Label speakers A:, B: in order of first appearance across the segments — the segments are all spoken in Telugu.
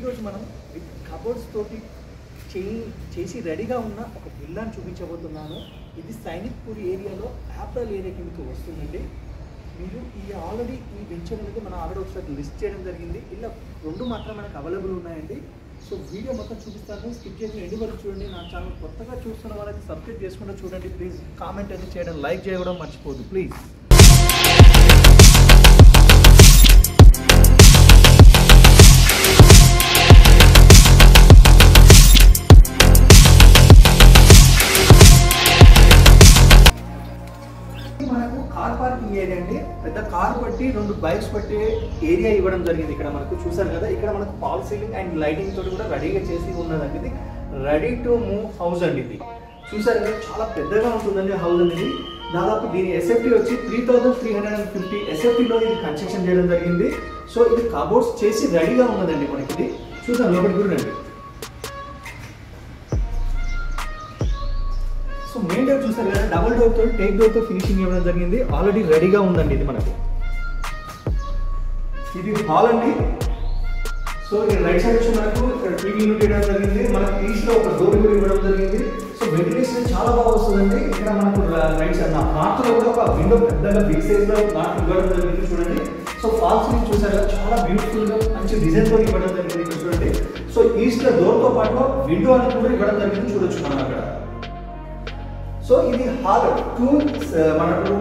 A: ఈరోజు మనం విత్ కబోర్డ్స్ తోటి చేసి రెడీగా ఉన్న ఒక విల్లాని చూపించబోతున్నాను. ఇది సైనిక్పూర్ ఏరియాలో యాప్రల్ ఏరియా కిందకి వస్తుందండి. మీరు ఆల్రెడీ ఈ వెంచర్ అనేది మనం ఆల్రెడీ ఒకసారి లిస్ట్ చేయడం జరిగింది. ఇలా 2 మాత్రం మనకు అవైలబుల్ ఉన్నాయండి. సో వీడియో మొత్తం చూపిస్తాను, స్కిప్ చేసి ఎండ్ వరకు చూడండి. నా ఛానల్ కొత్తగా చూస్తున్న వాళ్ళకి సబ్స్క్రైబ్ చేసుకుంటూ చూడండి ప్లీజ్. కామెంట్ అయితే చేయడం, లైక్ చేయడం మర్చిపోదు ప్లీజ్. మనకు కార్ పార్కింగ్ ఏరియా అండి. పెద్ద కార్ పట్టి 2 బైక్స్ పట్టే ఏరియా ఇవ్వడం జరిగింది. ఇక్కడ మనకు చూసారు కదా, ఇక్కడ మనకు ఫాల్ సీలింగ్ అండ్ లైటింగ్ తోటి కూడా రెడీగా చేసి ఉన్నదండి. ఇది రెడీ టు మూవ్ హౌస్ అండి. ఇది చూసారు కదా, చాలా పెద్దగా ఉంటుందండి హౌస్ అనేది. దాదాపు దీని ఎస్ఎఫ్టీ వచ్చి 3350 ఎస్ఎఫ్టీలో ఇది కన్స్ట్రక్షన్ చేయడం జరిగింది. సో ఇది కబోర్డ్స్ చేసి రెడీగా ఉన్నదండి మనకి. ఇది చూద్దాం లోపలికి కూడా రండి. సో మెయిన్ డోర్ చూసారు కదా, డబుల్ డోర్ తో టేక్ డోర్ తో ఫినిషింగ్ ఇవ్వడం జరిగింది. ఆల్రెడీ రెడీగా ఉందండి ఇది మనకు. ఇది హాల్ అండి. సో ఇక్కడ రైట్ సైడ్ వచ్చి మనకు ఇక్కడ టీవీ యూనిట్ ఇవ్వడం జరిగింది. మనకు ఈస్ట్ లో ఒక డోర్ కూడా ఇవ్వడం జరిగింది. సో వెంటిలేషన్ చాలా బాగా వస్తుందండి. ఇక్కడ మనకు రైట్ సైడ్ నార్త్ లో కూడా ఒక విండో పెద్దగా బిగ్ సైజ్ లో నార్త్ ఇవ్వడం జరిగింది చూడండి. సో ఫాల్ సీలింగ్ చూసారు కదా, చాలా బ్యూటిఫుల్ గా మంచి డిజైన్ తో ఇవ్వడం జరిగింది ఇక్కడ చూడండి. సో ఈస్ట్ లో డోర్ తో పాటు విండో అనేది కూడా ఇవ్వడం జరిగింది చూడొచ్చు మనం అక్కడ. సో ఇది హాల్ 2 మనకు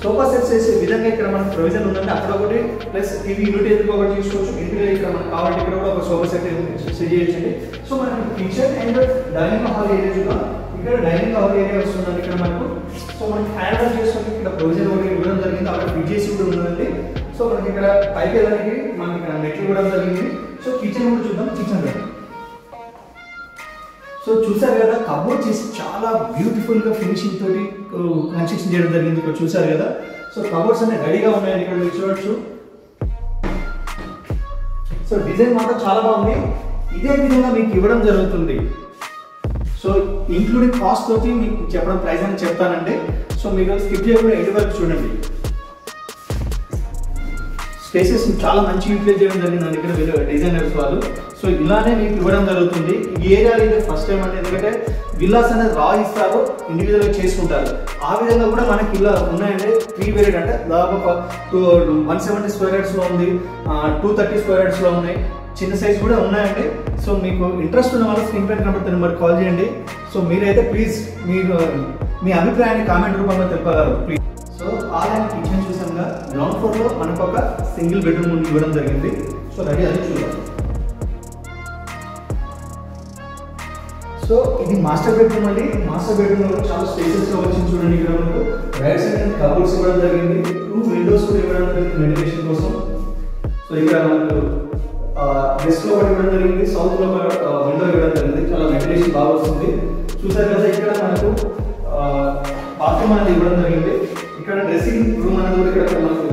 A: సోఫా సెట్స్ చేసే విధంగా ఇక్కడ మనకు ప్రొవిజన్ ఉందండి. అక్కడ ఒకటి ప్లస్ టీవీ యూనిట్ ఎదురు ఒకటి తీసుకోవచ్చు. ఇంటిలో ఇక్కడ మనకు కావాలంటే ఇక్కడ కూడా ఒక సోఫా సెట్ సెట్ చేయొచ్చండి. సో మనకి kitchen and dining hall area చూద్దాం. ఇక్కడ డైనింగ్ హాల్ ఏరియా వస్తుందండి ఇక్కడ మనకు. సో మనకి హ్యాండ్ వాష్ చేసుకొని ఇక్కడ ప్రొవిజన్ ఒకటి ఇవ్వడం జరిగింది. అక్కడ ఫిట్ చేసి కూడా ఉందండి. సో మనకి ఇక్కడ పైకి వెళ్ళడానికి మనకి ఇక్కడ మెట్లు ఇవ్వడం జరిగింది. సో కిచెన్ కూడా చూద్దాం. కిచెన్ సో చూసారు కదా, కబోర్డ్ చేసి చాలా బ్యూటిఫుల్ గా ఫినిషింగ్ తోటి కన్స్ట్రక్షన్ చేయడం జరిగింది. ఇక్కడ చూసారు కదా, సో కబోర్డ్స్ అన్ని రెడీగా ఉన్నాయండి ఇక్కడ మీరు చూడొచ్చు. సో డిజైన్ మాత్రం చాలా బాగుంది. ఇదే విధంగా మీకు ఇవ్వడం జరుగుతుంది. సో ఇంక్లూడింగ్ కాస్ట్ తోటి మీకు చెప్పడం ప్రైస్ అని చెప్తానండి. సో మీరు స్కిప్ చేయకుండా ఎండ్ వరకు చూడండి. స్పేసెస్ చాలా మంచి యూటిలైజ్ చేయడం జరిగిందండి ఇక్కడ వీళ్ళు డిజైనర్స్ వాళ్ళు. సో ఇలానే మీకు ఇవ్వడం జరుగుతుంది. ఈ ఏరియాలో ఇది ఫస్ట్ టైం అంటే, ఎందుకంటే విల్లాస్ అనేది రా ఇస్తారు, ఇండివిజువల్గా చేసుకుంటారు. ఆ విధంగా కూడా మనకి ఇలా ఉన్నాయండి. 3 వేరియడ్ అంటే దాదాపు 170 స్క్వేర్ యార్డ్స్లో ఉంది, 230 స్క్వేర్ యార్డ్స్లో ఉన్నాయి, చిన్న సైజ్ కూడా ఉన్నాయండి. సో మీకు ఇంట్రెస్ట్ ఉన్న వాళ్ళు స్క్రీన్ పైన కనబడుతున్న నెంబర్ కాల్ చేయండి. సో మీరైతే ప్లీజ్ మీరు మీ అభిప్రాయాన్ని కామెంట్ రూపంలో తెలపగలరు ప్లీజ్. సో ఆల్ కిచెన్ చూసాంగా, గ్రౌండ్ ఫ్లోర్ లో మనకు ఒక సింగిల్ బెడ్రూమ్ ఇవ్వడం జరిగింది. సో రెడీ అది చూద్దాం. సో ఇది మాస్టర్ బెడ్రూమ్ అండి. మాస్టర్ బెడ్రూమ్ లో చాలా స్పేసెస్ గా వచ్చింది చూడండి. ఇక్కడ మనకు రైట్ సైడ్ కబోర్డ్స్ ఇవ్వడం జరిగింది. 2 విండోస్ కూడా ఇవ్వడం జరిగింది వెంటిలేషన్ కోసం. సో ఇక్కడ మనకు వెస్ట్ లో ఒకటి ఇవ్వడం జరిగింది, సౌత్ లో విండో ఇవ్వడం జరిగింది. చాలా వెంటిలేషన్ బాగా వస్తుంది. చూసారు కదా, ఇక్కడ మనకు బాత్రూమ్ అనేది ఇవ్వడం జరిగింది. ఇక్కడ డ్రెస్సింగ్ రూమ్ అనేది కూడా ఇక్కడ మనకు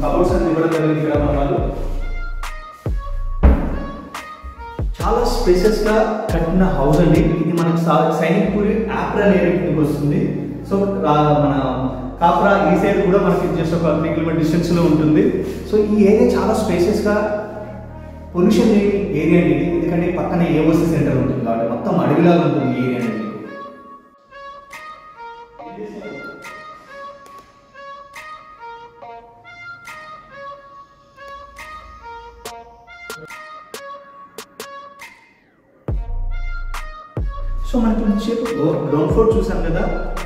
A: కబోర్డ్స్ అనేది ఇవ్వడం జరిగింది. ఇక్కడ మన వాళ్ళు చాలా స్పేసెస్ గా కట్టిన హౌస్ అండి. ఇది మనకు సైనిక్పూర్ యాప్రల్ ఏరియా కిందకి వస్తుంది. సో మన కాప్రా ఈ సైడ్ కూడా మనకి జస్ట్ ఒక 3 కిలోమీటర్ డిస్టెన్స్ లో ఉంటుంది. సో ఈ ఏరియా చాలా స్పేసెస్ గా పొల్యూషన్ లేని ఏరియా అండి ఇది. ఎందుకంటే పక్కన ఏఓసి సెంటర్ ఉంటుంది కాబట్టి మొత్తం అడవిలాగా ఉంటుంది ఈ ఏరియా అనేది. సో మనకి వచ్చేపు గ్రౌండ్ ఫ్లోర్ చూసాం కదా,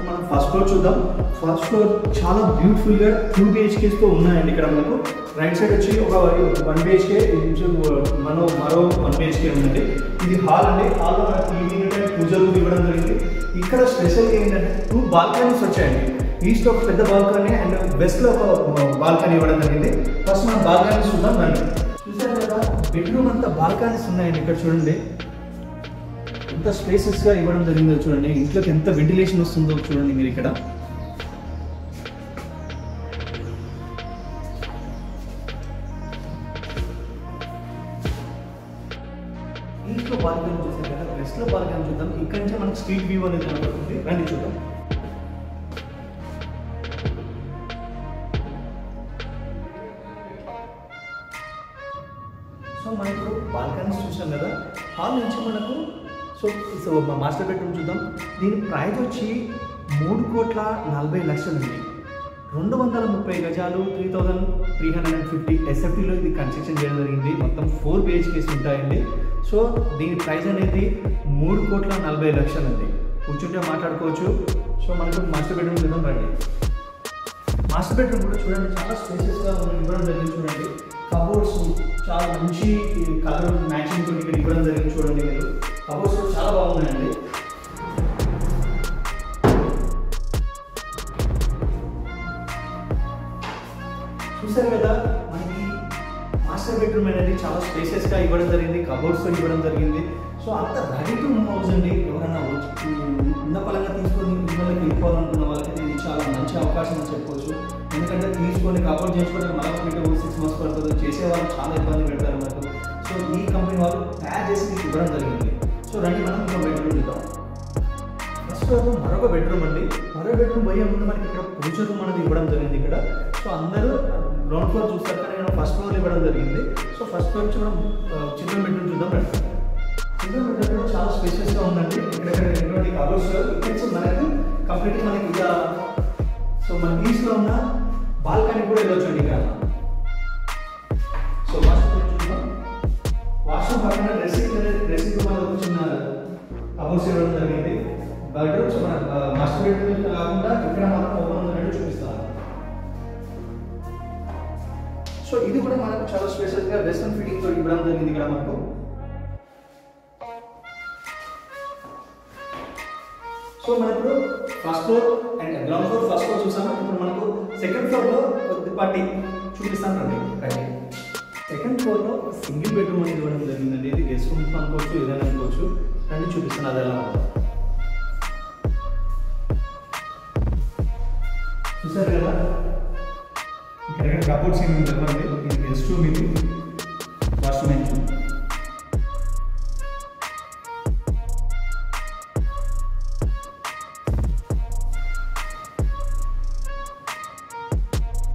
A: మనం ఫస్ట్ ఫ్లోర్ చూద్దాం. ఫస్ట్ ఫ్లోర్ చాలా బ్యూటిఫుల్గా 2 BHKs తో ఉన్నాయండి. ఇక్కడ మనకు రైట్ సైడ్ వచ్చి ఒక 1 BHK, మరో 1 BHK ఉందండి. ఇది హాల్ అండి. హాల్లో మనకు టీవీ యూనిట్, పూజ రూమ్ ఇవ్వడం జరిగింది. ఇక్కడ స్పెషల్గా ఏంటంటే 2 బాల్కనీస్ వచ్చాయండి. ఈస్ట్ ఒక పెద్ద బాల్కనీ అండ్ వెస్ట్ లో ఒక బాల్కనీ ఇవ్వడం జరిగింది. ఫస్ట్ మనం బాల్కనీస్ చూద్దాం రండి. చూసారు కదా, బెడ్రూమ్ అంతా బాల్కనీస్ ఉన్నాయండి. ఇక్కడ చూడండి ఎంత స్పేసెస్ గా ఇవ్వడం జరిగిందో చూడండి. ఇంట్లోకి ఎంత వెంటిలేషన్ వస్తుందో చూడండి మీరు ఇక్కడ. ఈస్ట్ లో బాల్కనీ చూసారు కదా, వెస్ట్ లో బాల్కనీ చూద్దాం. ఇక్కడ నుంచి మనకు స్ట్రీట్ వ్యూ అనేది కనబడుతుంది. రండి చూద్దాం. సో మనకి ఇప్పుడు బాల్కనీస్ చూసాం కదా, హాల్ నుంచి మనకు సో మాస్టర్ బెడ్రూమ్ చూద్దాం. దీని ప్రైస్ వచ్చి 3,40,00,000 ఉంది. 230 గజాలు, 3,350 SFTలో ఇది కన్స్ట్రక్షన్ చేయడం జరిగింది. మొత్తం 4 BHKs ఉంటాయండి. సో దీని ప్రైస్ అనేది 3,40,00,000 ఉంది. కూర్చుంటే మాట్లాడుకోవచ్చు. సో మనకు మాస్టర్ బెడ్రూమ్ చూద్దాం రండి. మాస్టర్ బెడ్రూమ్ కూడా చూడండి చాలా స్పేసెస్గా ఇవ్వడం జరిగింది. చూడండి కబోర్డ్స్ చాలా మంచి కలర్ మ్యాచింగ్ తోటి ఇక్కడ ఇవ్వడం జరిగింది. చూడండి మీరు కబోర్డ్స్ చాలా బాగున్నాయండి. చూసారు కదా, మనకి మాస్టర్ బెడ్రూమ్ అనేది చాలా స్పేసెస్గా ఇవ్వడం జరిగింది, కబోర్డ్స్తో ఇవ్వడం జరిగింది. సో అంత రెడీ టు మూవ్ హౌస్ అండి. ఎవరైనా ఉన్న పరంగా తీసుకొని ఇళ్ళకి వెళ్ళిపోవాలనుకున్న వాళ్ళకి ఇది చాలా మంచి అవకాశం అని చెప్పవచ్చు. ఎందుకంటే తీసుకొని కబోర్డ్ చేసుకోవడానికి మళ్ళీ 3 to 6 months పడుతుంది. చేసేవాళ్ళు చాలా ఇబ్బంది పెడతారు మనకు. సో ఈ కంపెనీ వాళ్ళు తయారు చేసి మీకు ఇవ్వడం జరిగింది. సో రండి మనం ఇంకో బెడ్రూమ్ చూద్దాం. ఫస్ట్ మరొక బెడ్రూమ్ అండి. మరొక బెడ్రూమ్ పోయే ముందు మనకి ఇక్కడ పూజ రూమ్ అనేది ఇవ్వడం జరిగింది ఇక్కడ. సో అందరూ గ్రౌండ్ ఫ్లోర్ చూస్తారు కానీ నేను ఫస్ట్ ఫ్లోర్ ఇవ్వడం జరిగింది. సో ఫస్ట్ ఫ్లోర్ చూడడం చిల్డ్రన్ బెడ్రూమ్ చూద్దాం రండి. చిల్డ్రన్ బెడ్రూమ్ చాలా స్పేషియస్గా ఉందండి. ఇక్కడ ఎటువంటి కబోర్డ్స్ ఇక్కడ మనకి కంప్లీట్గా మనకి ఇలా సో మన ఈస్ట్లో ఉన్న బాల్కనీ కూడా వెళ్ళొచ్చండి ఇక్కడ. సో ఫస్ట్ ఫ్లోర్ చూద్దాం. వాష్రూమ్ పక్కన డ్రెస్సింగ్ రూమ్ అనేది ఒక చిన్న కబోర్డ్స్ ఇవ్వడం జరిగింది. బెడ్రూమ్స్ మన మాస్టర్ బెడ్రూమ్ కాకుండా ఇక్కడ మాత్రం ఓపెన్ ఉన్నట్టు చూపిస్తాను. సో ఇది కూడా మనకు చాలా స్పేషల్గా వెస్టర్న్ ఫిట్టింగ్ తో ఇవ్వడం జరిగింది ఇక్కడ మనకు. సో మనకు first floor and ground floor, first floor చూసాము. ఇప్పుడు మనకు సెకండ్ ఫ్లోర్లో కొద్దిపాటి చూపిస్తాను రండి. సెకండ్ ఫ్లోర్లో సింగిల్ బెడ్రూమ్ అనేది ఇవ్వడం జరిగిందండి. ఇది గెస్ట్ రూమ్ అనుకోవచ్చు, ఏదైనా అనుకోవచ్చు. రండి చూపిస్తాను అది ఎలా ఉందో. చూసారు కదా, ఇక్కడ కబోర్డ్స్ ఏమి చెప్పండి. ఇది గెస్ట్ రూమ్, ఇది వాష్రూమ్ అని.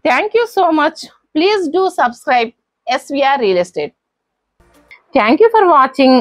B: Thank you so much. Please do subscribe SVR Real Estate. Thank you for watching.